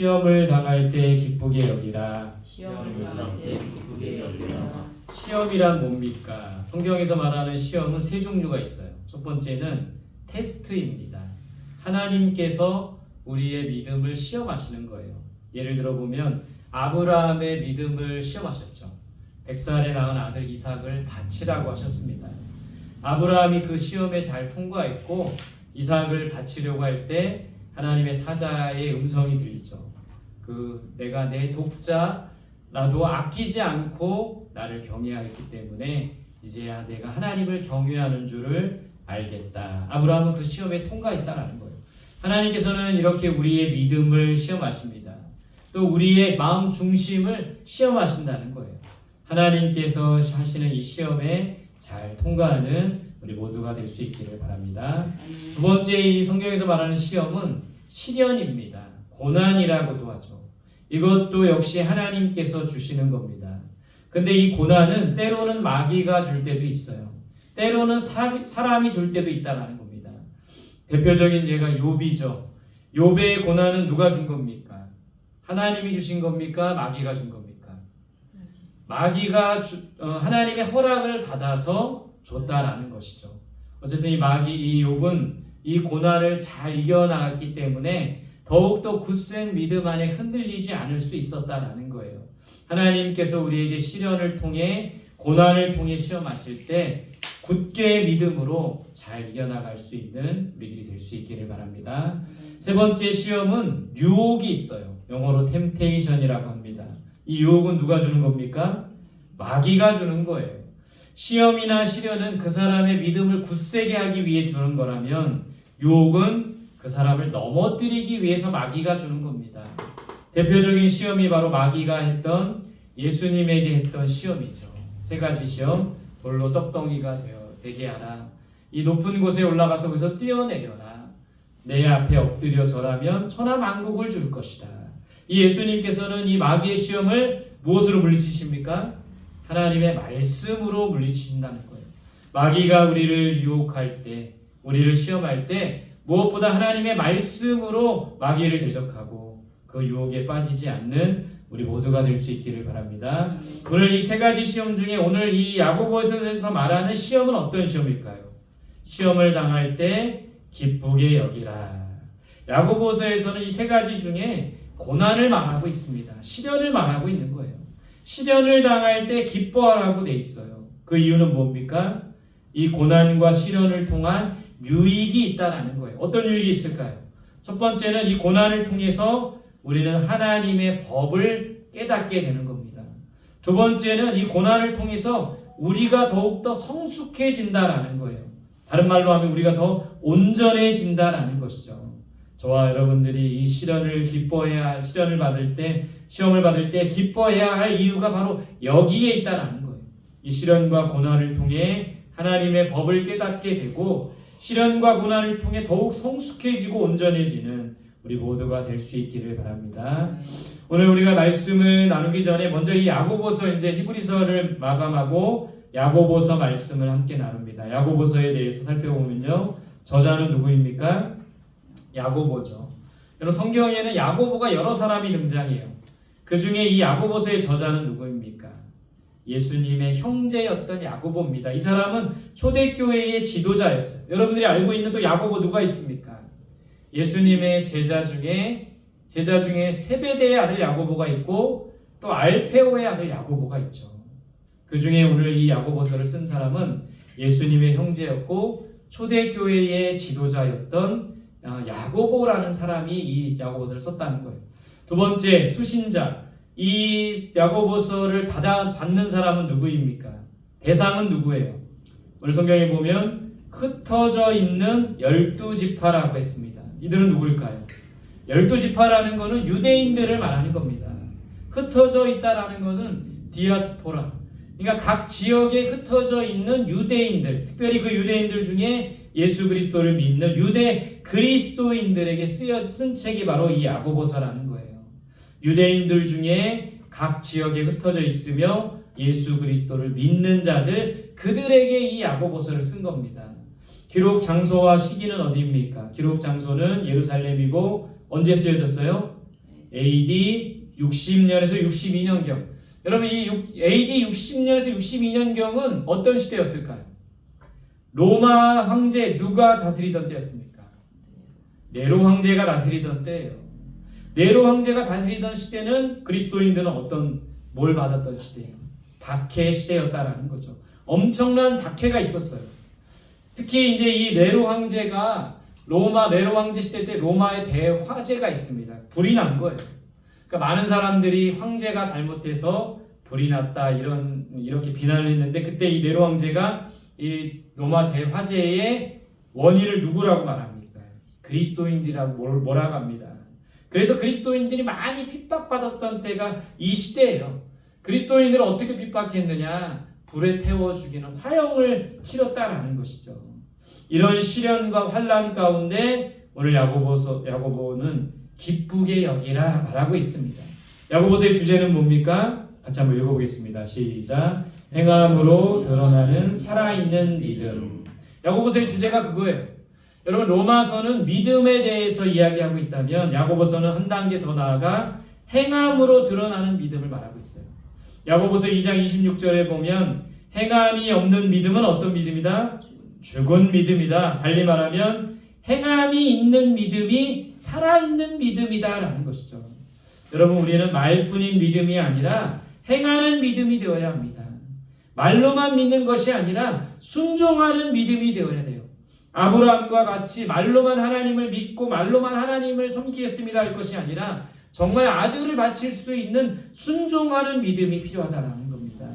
시험을 당할 때 기쁘게 여기라. 시험을 당할 때 기쁘게 여기라. 시험이란 뭡니까? 성경에서 말하는 시험은 세 종류가 있어요. 첫 번째는 테스트입니다. 하나님께서 우리의 믿음을 시험하시는 거예요. 예를 들어 보면 아브라함의 믿음을 시험하셨죠. 100살에 낳은 아들 이삭을 바치라고 하셨습니다. 아브라함이 그 시험에 잘 통과했고 이삭을 바치려고 할 때 하나님의 사자의 음성이 들리죠. 내가 내 독자 나도 아끼지 않고 나를 경외하였기 때문에 이제야 내가 하나님을 경외하는 줄을 알겠다. 아브라함은 그 시험에 통과했다라는 거예요. 하나님께서는 이렇게 우리의 믿음을 시험하십니다. 또 우리의 마음 중심을 시험하신다는 거예요. 하나님께서 하시는 이 시험에 잘 통과하는 우리 모두가 될 수 있기를 바랍니다. 두 번째 이 성경에서 말하는 시험은 시련입니다. 고난이라고도 하죠. 이것도 역시 하나님께서 주시는 겁니다. 근데 이 고난은 때로는 마귀가 줄 때도 있어요. 때로는 사람이 줄 때도 있다는 겁니다. 대표적인 예가 욥이죠. 욥의 고난은 누가 준 겁니까? 하나님이 주신 겁니까? 마귀가 준 겁니까? 마귀가 하나님의 허락을 받아서 줬다라는 것이죠. 어쨌든 이 욥은 이 고난을 잘 이겨나갔기 때문에 더욱더 굳센 믿음 안에 흔들리지 않을 수 있었다라는 거예요. 하나님께서 우리에게 시련을 통해 고난을 통해 시험하실 때 굳게 믿음으로 잘 이겨나갈 수 있는 우리들이 될 수 있기를 바랍니다. 세 번째 시험은 유혹이 있어요. 영어로 템테이션이라고 합니다. 이 유혹은 누가 주는 겁니까? 마귀가 주는 거예요. 시험이나 시련은 그 사람의 믿음을 굳세게 하기 위해 주는 거라면 유혹은 그 사람을 넘어뜨리기 위해서 마귀가 주는 겁니다. 대표적인 시험이 바로 마귀가 했던 예수님에게 했던 시험이죠. 세 가지 시험. 돌로 떡덩이가 되게 하라. 이 높은 곳에 올라가서 거기서 뛰어내려라. 내 앞에 엎드려 절하면 천하 만국을 줄 것이다. 이 예수님께서는 이 마귀의 시험을 무엇으로 물리치십니까? 하나님의 말씀으로 물리친다는 거예요. 마귀가 우리를 유혹할 때, 우리를 시험할 때 무엇보다 하나님의 말씀으로 마귀를 대적하고 그 유혹에 빠지지 않는 우리 모두가 될 수 있기를 바랍니다. 오늘 이 세 가지 시험 중에 오늘 이 야고보서에서 말하는 시험은 어떤 시험일까요? 시험을 당할 때 기쁘게 여기라. 야고보서에서는 이 세 가지 중에 고난을 말하고 있습니다. 시련을 말하고 있는 거예요. 시련을 당할 때 기뻐하라고 돼 있어요. 그 이유는 뭡니까? 이 고난과 시련을 통한 유익이 있다라는 거예요. 어떤 유익이 있을까요? 첫 번째는 이 고난을 통해서 우리는 하나님의 법을 깨닫게 되는 겁니다. 두 번째는 이 고난을 통해서 우리가 더욱더 성숙해진다라는 거예요. 다른 말로 하면 우리가 더 온전해진다라는 것이죠. 저와 여러분들이 이 시험을 받을 때, 시험을 받을 때 기뻐해야 할 이유가 바로 여기에 있다라는 거예요. 이 시련과 고난을 통해 하나님의 법을 깨닫게 되고 시련과 고난을 통해 더욱 성숙해지고 온전해지는 우리 모두가 될 수 있기를 바랍니다. 오늘 우리가 말씀을 나누기 전에 먼저 이 야고보서 이제 히브리서를 마감하고 야고보서 말씀을 함께 나눕니다. 야고보서에 대해서 살펴보면요. 저자는 누구입니까? 야고보죠. 여러분 성경에는 야고보가 여러 사람이 등장해요. 그 중에 이 야고보서의 저자는 누구입니까? 예수님의 형제였던 야고보입니다. 이 사람은 초대교회의 지도자였어요. 여러분들이 알고 있는 또 야고보 누가 있습니까? 예수님의 제자 중에 세베대의 아들 야고보가 있고 또 알페오의 아들 야고보가 있죠. 그 중에 오늘 이 야고보서를 쓴 사람은 예수님의 형제였고 초대교회의 지도자였던 야고보라는 사람이 이 야고보서를 썼다는 거예요. 두 번째, 수신자. 이 야고보서를 받는 사람은 누구입니까? 대상은 누구예요? 오늘 성경에 보면 흩어져 있는 12지파라고 했습니다. 이들은 누구일까요? 12지파라는 것은 유대인들을 말하는 겁니다. 흩어져 있다라는 것은 디아스포라. 그러니까 각 지역에 흩어져 있는 유대인들, 특별히 그 유대인들 중에 예수 그리스도를 믿는 유대 그리스도인들에게 쓴 책이 바로 이 야고보서라는 거예요. 유대인들 중에 각 지역에 흩어져 있으며 예수 그리스도를 믿는 자들, 그들에게 이 야고보서를 쓴 겁니다. 기록 장소와 시기는 어디입니까? 기록 장소는 예루살렘이고 언제 쓰여졌어요? AD 60년에서 62년경. 여러분 이 AD 60년에서 62년경은 어떤 시대였을까요? 로마 황제 누가 다스리던 때였습니까? 네로 황제가 다스리던 때예요. 네로 황제가 다스리던 시대는 그리스도인들은 뭘 받았던 시대예요? 박해의 시대였다라는 거죠. 엄청난 박해가 있었어요. 특히 이제 이 네로 황제가 네로 황제 시대 때 로마에 대화재가 있습니다. 불이 난 거예요. 그러니까 많은 사람들이 황제가 잘못해서 불이 났다 이렇게 비난을 했는데 그때 이 네로 황제가 이 로마 대화재의 원인을 누구라고 말합니까? 그리스도인들이라고 뭐라고 합니다. 그래서 그리스도인들이 많이 핍박받았던 때가 이 시대예요. 그리스도인들을 어떻게 핍박했느냐? 불에 태워 죽이는 화형을 치렀다라는 것이죠. 이런 시련과 환난 가운데 오늘 야고보는 기쁘게 여기라 말하고 있습니다. 야고보서의 주제는 뭡니까? 같이 한번 읽어보겠습니다. 시작. 행함으로 드러나는 살아있는 믿음. 야고보서의 주제가 그거예요. 여러분 로마서는 믿음에 대해서 이야기하고 있다면 야고보서는 한 단계 더 나아가 행함으로 드러나는 믿음을 말하고 있어요. 야고보서 2장 26절에 보면 행함이 없는 믿음은 어떤 믿음이다? 죽은 믿음이다. 달리 말하면 행함이 있는 믿음이 살아있는 믿음이다라는 것이죠. 여러분 우리는 말뿐인 믿음이 아니라 행하는 믿음이 되어야 합니다. 말로만 믿는 것이 아니라 순종하는 믿음이 되어야 돼요. 아브라함과 같이 말로만 하나님을 믿고 말로만 하나님을 섬기겠습니다 할 것이 아니라 정말 아들을 바칠 수 있는 순종하는 믿음이 필요하다는 겁니다.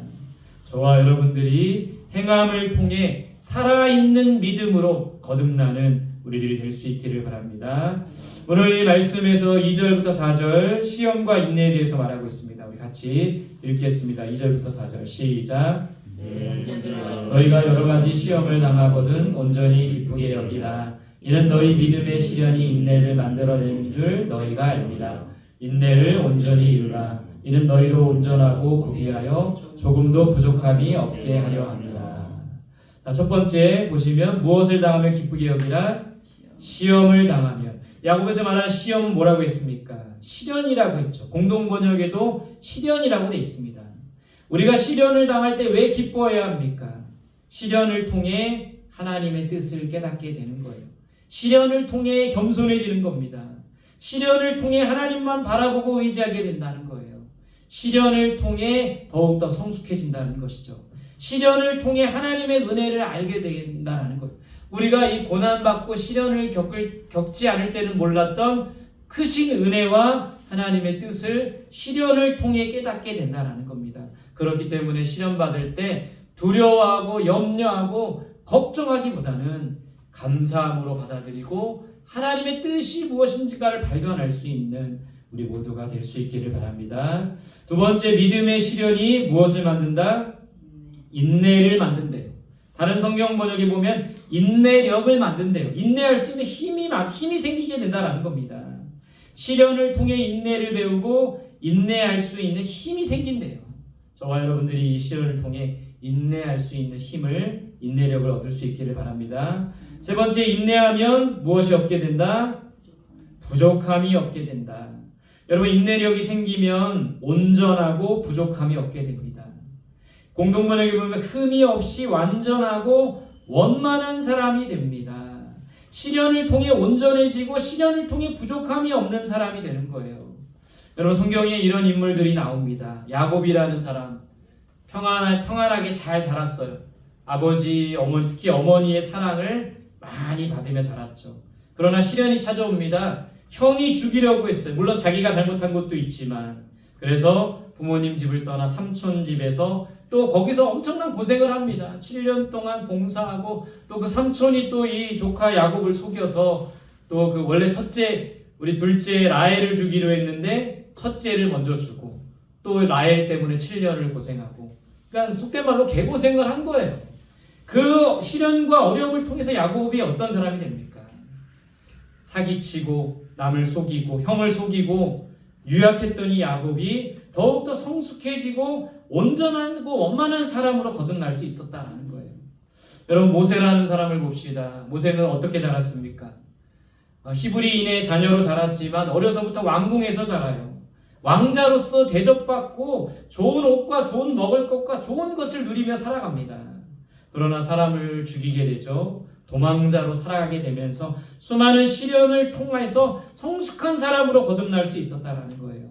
저와 여러분들이 행함을 통해 살아있는 믿음으로 거듭나는 우리들이 될 수 있기를 바랍니다. 오늘 이 말씀에서 2절부터 4절 시험과 인내에 대해서 말하고 있습니다. 우리 같이 읽겠습니다. 2절부터 4절 시작. 너희가 여러 가지 시험을 당하거든 온전히 기쁘게 여기라. 이는 너희 믿음의 시련이 인내를 만들어내는 줄 너희가 알미라. 인내를 온전히 이루라. 이는 너희로 온전하고 구비하여 조금도 부족함이 없게 하려 합니다. 자, 첫 번째 보시면 무엇을 당하면 기쁘게 여기라? 시험을 당하면. 야고보에서 말하는 시험은 뭐라고 했습니까? 시련이라고 했죠. 공동 번역에도 시련이라고 되어 있습니다. 우리가 시련을 당할 때 왜 기뻐해야 합니까? 시련을 통해 하나님의 뜻을 깨닫게 되는 거예요. 시련을 통해 겸손해지는 겁니다. 시련을 통해 하나님만 바라보고 의지하게 된다는 거예요. 시련을 통해 더욱더 성숙해진다는 것이죠. 시련을 통해 하나님의 은혜를 알게 된다는 것. 우리가 이 고난받고 시련을 겪지 않을 때는 몰랐던 크신 은혜와 하나님의 뜻을 시련을 통해 깨닫게 된다는 겁니다. 그렇기 때문에 시련 받을 때 두려워하고 염려하고 걱정하기보다는 감사함으로 받아들이고 하나님의 뜻이 무엇인지를 발견할 수 있는 우리 모두가 될 수 있기를 바랍니다. 두 번째, 믿음의 시련이 무엇을 만든다? 인내를 만든대요. 다른 성경 번역에 보면 인내력을 만든대요. 인내할 수 있는 힘이 생기게 된다는 겁니다. 시련을 통해 인내를 배우고 인내할 수 있는 힘이 생긴대요. 저와 여러분들이 이 시련을 통해 인내할 수 있는 인내력을 얻을 수 있기를 바랍니다. 세 번째, 인내하면 무엇이 없게 된다? 부족함이 없게 된다. 여러분, 인내력이 생기면 온전하고 부족함이 없게 됩니다. 공동번역에 보면 흠이 없이 완전하고 원만한 사람이 됩니다. 시련을 통해 온전해지고 시련을 통해 부족함이 없는 사람이 되는 거예요. 여러분, 성경에 이런 인물들이 나옵니다. 야곱이라는 사람, 평안하게 잘 자랐어요. 아버지, 어머니, 특히 어머니의 사랑을 많이 받으며 자랐죠. 그러나 시련이 찾아옵니다. 형이 죽이려고 했어요. 물론 자기가 잘못한 것도 있지만. 그래서 부모님 집을 떠나 삼촌 집에서 또 거기서 엄청난 고생을 합니다. 7년 동안 봉사하고 또 그 삼촌이 또 이 조카 야곱을 속여서 또 그 원래 우리 둘째 라헬을 주기로 했는데 첫째를 먼저 주고 또 라헬 때문에 7년을 고생하고, 그러니까 속된 말로 개고생을 한 거예요. 그 시련과 어려움을 통해서 야곱이 어떤 사람이 됩니까? 사기치고 남을 속이고 형을 속이고 유약했던 이 야곱이 더욱더 성숙해지고 온전하고 원만한 사람으로 거듭날 수 있었다는 거예요. 여러분, 모세라는 사람을 봅시다. 모세는 어떻게 자랐습니까? 히브리인의 자녀로 자랐지만 어려서부터 왕궁에서 자라요. 왕자로서 대접받고 좋은 옷과 좋은 먹을 것과 좋은 것을 누리며 살아갑니다. 그러나 사람을 죽이게 되죠. 도망자로 살아가게 되면서 수많은 시련을 통해서 성숙한 사람으로 거듭날 수 있었다라는 거예요.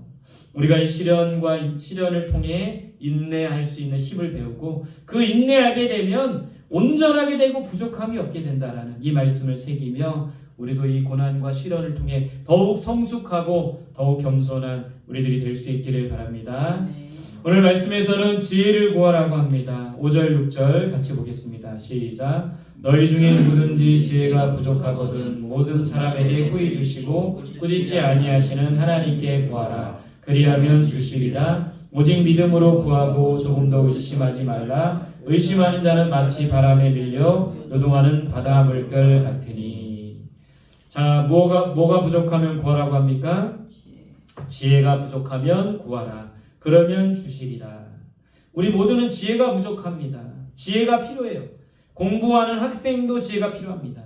우리가 이 시련을 통해 인내할 수 있는 힘을 배우고 그 인내하게 되면 온전하게 되고 부족함이 없게 된다라는 이 말씀을 새기며 우리도 이 고난과 시련을 통해 더욱 성숙하고 더욱 겸손한 우리들이 될 수 있기를 바랍니다. 오늘 말씀에서는 지혜를 구하라고 합니다. 5절 6절 같이 보겠습니다. 시작. 너희 중에 누구든지 지혜가 부족하거든 모든 사람에게 후히 주시고 꾸짖지 아니하시는 하나님께 구하라. 그리하면 주시리라. 오직 믿음으로 구하고 조금도 의심하지 말라. 의심하는 자는 마치 바람에 밀려 요동하는 바다 물결 같으니. 자, 뭐가 부족하면 구하라고 합니까? 지혜가 부족하면 구하라. 그러면 주시리라. 우리 모두는 지혜가 부족합니다. 지혜가 필요해요. 공부하는 학생도 지혜가 필요합니다.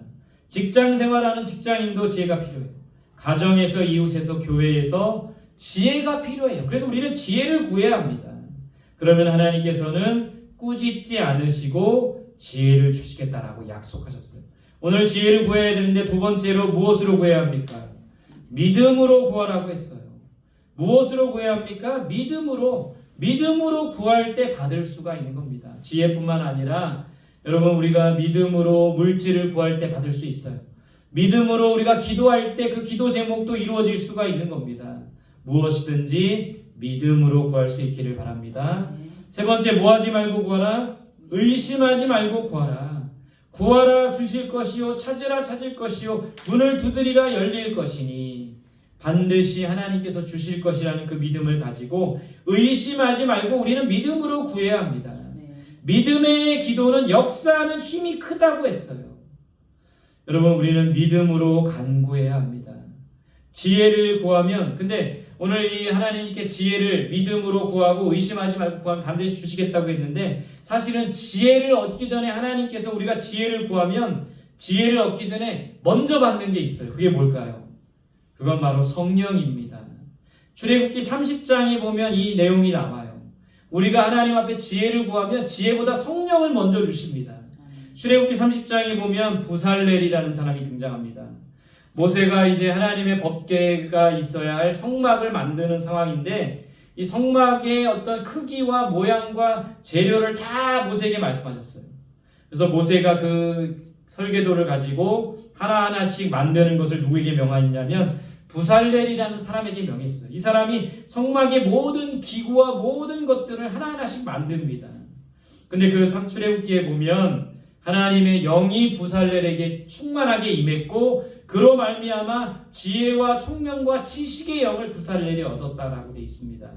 직장 생활하는 직장인도 지혜가 필요해요. 가정에서, 이웃에서, 교회에서 지혜가 필요해요. 그래서 우리는 지혜를 구해야 합니다. 그러면 하나님께서는 꾸짖지 않으시고 지혜를 주시겠다라고 약속하셨어요. 오늘 지혜를 구해야 되는데 두 번째로 무엇으로 구해야 합니까? 믿음으로 구하라고 했어요. 무엇으로 구해야 합니까? 믿음으로 구할 때 받을 수가 있는 겁니다. 지혜뿐만 아니라 여러분 우리가 믿음으로 물질을 구할 때 받을 수 있어요. 믿음으로 우리가 기도할 때 그 기도 제목도 이루어질 수가 있는 겁니다. 무엇이든지 믿음으로 구할 수 있기를 바랍니다. 세 번째, 뭐하지 말고 구하라? 의심하지 말고 구하라. 구하라 주실 것이요 찾으라 찾을 것이요 문을 두드리라 열릴 것이니. 반드시 하나님께서 주실 것이라는 그 믿음을 가지고 의심하지 말고 우리는 믿음으로 구해야 합니다. 믿음의 기도는 역사하는 힘이 크다고 했어요. 여러분 우리는 믿음으로 간구해야 합니다. 지혜를 구하면, 근데 오늘 이 하나님께 지혜를 믿음으로 구하고 의심하지 말고 구하면 반드시 주시겠다고 했는데, 사실은 지혜를 얻기 전에 하나님께서 우리가 지혜를 구하면 지혜를 얻기 전에 먼저 받는 게 있어요. 그게 뭘까요? 그건 바로 성령입니다. 출애굽기 30장에 보면 이 내용이 나와요. 우리가 하나님 앞에 지혜를 구하면 지혜보다 성령을 먼저 주십니다. 출애굽기 30장에 보면 부살렐이라는 사람이 등장합니다. 모세가 이제 하나님의 법궤가 있어야 할 성막을 만드는 상황인데 이 성막의 어떤 크기와 모양과 재료를 다 모세에게 말씀하셨어요. 그래서 모세가 그 설계도를 가지고 하나하나씩 만드는 것을 누구에게 명하였냐면 부살렐이라는 사람에게 명했어요. 이 사람이 성막의 모든 기구와 모든 것들을 하나하나씩 만듭니다. 근데 그 출애굽기에 보면 하나님의 영이 부살렐에게 충만하게 임했고 그로 말미암아 지혜와 총명과 지식의 영을 부살렐이 얻었다라고 되어 있습니다.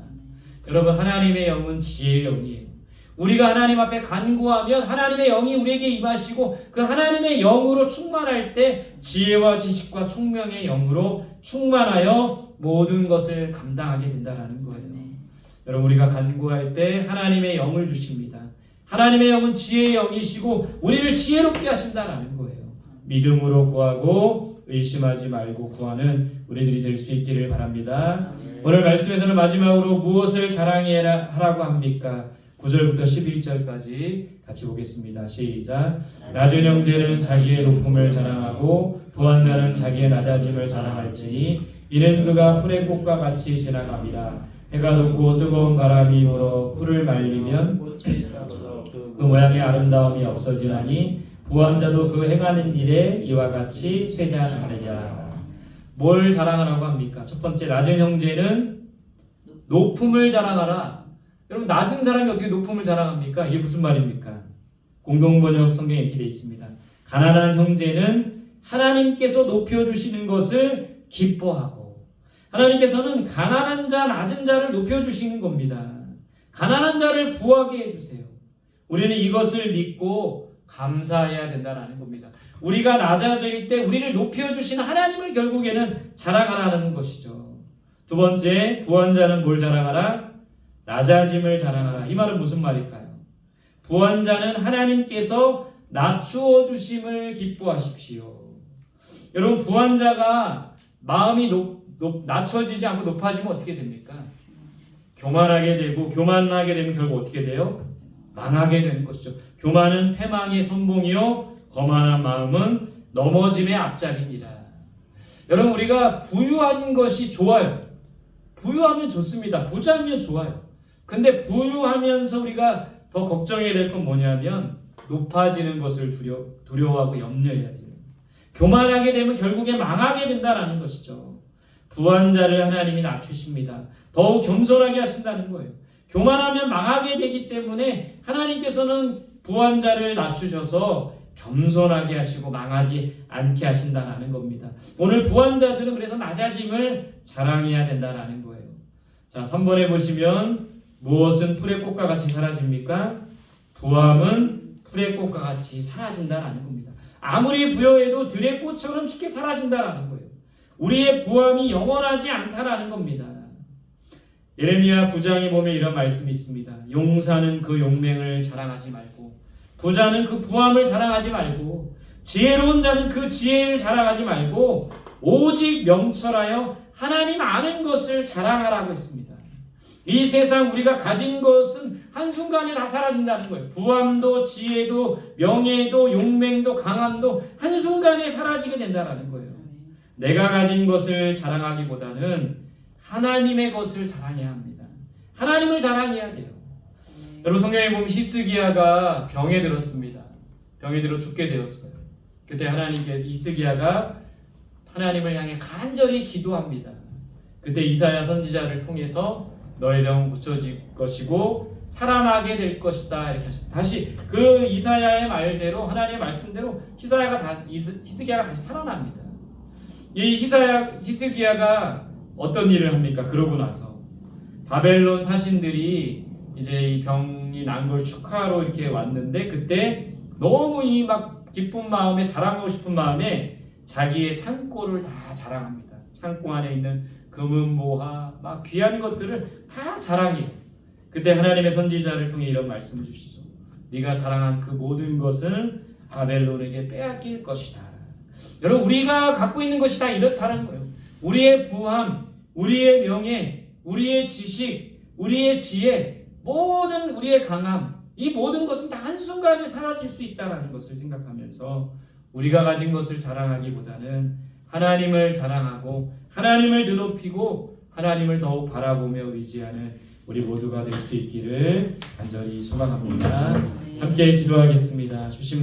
여러분 하나님의 영은 지혜의 영이에요. 우리가 하나님 앞에 간구하면 하나님의 영이 우리에게 임하시고 그 하나님의 영으로 충만할 때 지혜와 지식과 총명의 영으로 충만하여 모든 것을 감당하게 된다는 거예요. 여러분 우리가 간구할 때 하나님의 영을 주십니다. 하나님의 영은 지혜의 영이시고 우리를 지혜롭게 하신다는 거예요. 믿음으로 구하고 의심하지 말고 구하는 우리들이 될 수 있기를 바랍니다. 오늘 말씀에서는 마지막으로 무엇을 자랑하라고 합니까? 9절부터 11절까지 같이 보겠습니다. 시작. 낮은 형제는 자기의 높음을 자랑하고 부한 자는 자기의 낮아짐을 자랑할지니 이는 그가 풀의 꽃과 같이 지나갑니다. 해가 돋고 뜨거운 바람이 불어 풀을 말리면 그 모양의 아름다움이 없어지나니 부한 자도 그 행하는 일에 이와 같이 쇠잔하느니라. 뭘 자랑하라고 합니까? 첫 번째, 낮은 형제는 높음을 자랑하라. 여러분 낮은 사람이 어떻게 높음을 자랑합니까? 이게 무슨 말입니까? 공동번역 성경에 이렇게 되어 있습니다. 가난한 형제는 하나님께서 높여주시는 것을 기뻐하고, 하나님께서는 가난한 자, 낮은 자를 높여주시는 겁니다. 가난한 자를 부하게 해주세요. 우리는 이것을 믿고 감사해야 된다는 겁니다. 우리가 낮아질 때 우리를 높여주시는 하나님을 결국에는 자랑하라는 것이죠. 두 번째, 부한 자는 뭘 자랑하라? 낮아짐을 자랑하라. 이 말은 무슨 말일까요? 부한 자는 하나님께서 낮추어 주심을 기뻐하십시오. 여러분 부한 자가 마음이 낮춰지지 않고 높아지면 어떻게 됩니까? 교만하게 되고 교만하게 되면 결국 어떻게 돼요? 망하게 되는 것이죠. 교만은 패망의 선봉이요 거만한 마음은 넘어짐의 앞잡이니라. 여러분 우리가 부유한 것이 좋아요. 부유하면 좋습니다. 부자면 좋아요. 근데 부유하면서 우리가 더 걱정해야 될 건 뭐냐면 높아지는 것을 두려워하고 염려해야 돼요. 교만하게 되면 결국에 망하게 된다라는 것이죠. 부한 자를 하나님이 낮추십니다. 더욱 겸손하게 하신다는 거예요. 교만하면 망하게 되기 때문에 하나님께서는 부한 자를 낮추셔서 겸손하게 하시고 망하지 않게 하신다는 겁니다. 오늘 부한 자들은 그래서 낮아짐을 자랑해야 된다는 거예요. 자, 3번에 보시면 무엇은 풀의 꽃과 같이 사라집니까? 부함은 풀의 꽃과 같이 사라진다는 겁니다. 아무리 부여해도 들의 꽃처럼 쉽게 사라진다는 거예요. 우리의 부함이 영원하지 않다라는 겁니다. 예레미야 9장에 보면 이런 말씀이 있습니다. 용사는 그 용맹을 자랑하지 말고 부자는 그 부함을 자랑하지 말고 지혜로운 자는 그 지혜를 자랑하지 말고 오직 명철하여 하나님 아는 것을 자랑하라고 했습니다. 이 세상 우리가 가진 것은 한순간에 다 사라진다는 거예요. 부함도 지혜도 명예도 용맹도 강함도 한순간에 사라지게 된다는 거예요. 내가 가진 것을 자랑하기보다는 하나님의 것을 자랑해야 합니다. 하나님을 자랑해야 돼요. 여러분 성경에 보면 히스기야가 병에 들었습니다. 병에 들어 죽게 되었어요. 그때 하나님께서 히스기야가 하나님을 향해 간절히 기도합니다. 그때 이사야 선지자를 통해서 너의 병은 고쳐질 것이고 살아나게 될 것이다 이렇게 하셨어요. 다시 그 이사야의 말대로 하나님의 말씀대로 히스기야가 다시 살아납니다. 이 히스기야가 어떤 일을 합니까? 그러고 나서 바벨론 사신들이 이제 이 병이 난 걸 축하하러 이렇게 왔는데 그때 너무 이 막 기쁜 마음에 자랑하고 싶은 마음에 자기의 창고를 다 자랑합니다. 창고 안에 있는 금은보화 막 귀한 것들을 다 자랑해요. 그때 하나님의 선지자를 통해 이런 말씀을 주시죠. 네가 자랑한 그 모든 것은 바벨론에게 빼앗길 것이다. 여러분 우리가 갖고 있는 것이 다 이렇다는 거예요. 우리의 부함, 우리의 명예, 우리의 지식, 우리의 지혜, 모든 우리의 강함, 이 모든 것은 다 한순간에 사라질 수 있다는 것을 생각하면서 우리가 가진 것을 자랑하기보다는 하나님을 자랑하고 하나님을 드높이고 하나님을 더욱 바라보며 의지하는 우리 모두가 될 수 있기를 간절히 소망합니다. 함께 기도하겠습니다. 주신 말씀